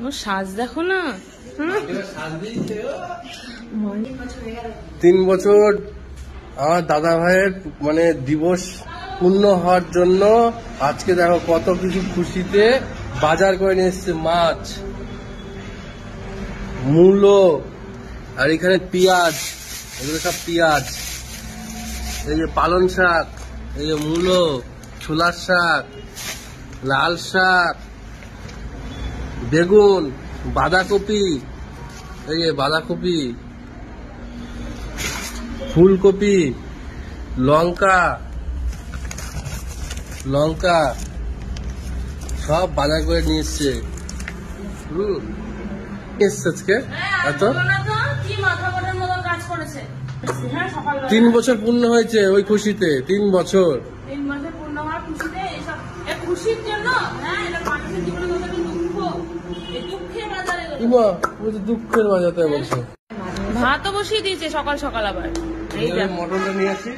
ওর সাজ দেখো না। 3 বছর আমার দাদা ভাইয়ের মানে দিবস পূর্ণ হওয়ার জন্য আজকে দেখো কত কিছু খুশিতে বাজার করে নিয়ে এসছে। মাছ, মূলো, আর এখানে পেঁয়াজ, এগুলো সব পেঁয়াজ, এই যে পালং শাক, এই যে মূলো, ছোলার শাক, লাল শাক, বেগুন, বাঁধাকপি, এই যে বাঁধাকপি, ফুলকপি, লঙ্কা লঙ্কা সব বাজার করে নিয়ে এসছে। আজকে এত 3 বছর পূর্ণ হয়েছে ওই খুশিতে। 3 বছর দুঃখের বাজাতে বলছে। ভাতও বসিয়ে দিয়েছে সকাল সকাল আবার। মটনটা নিয়ে আসি।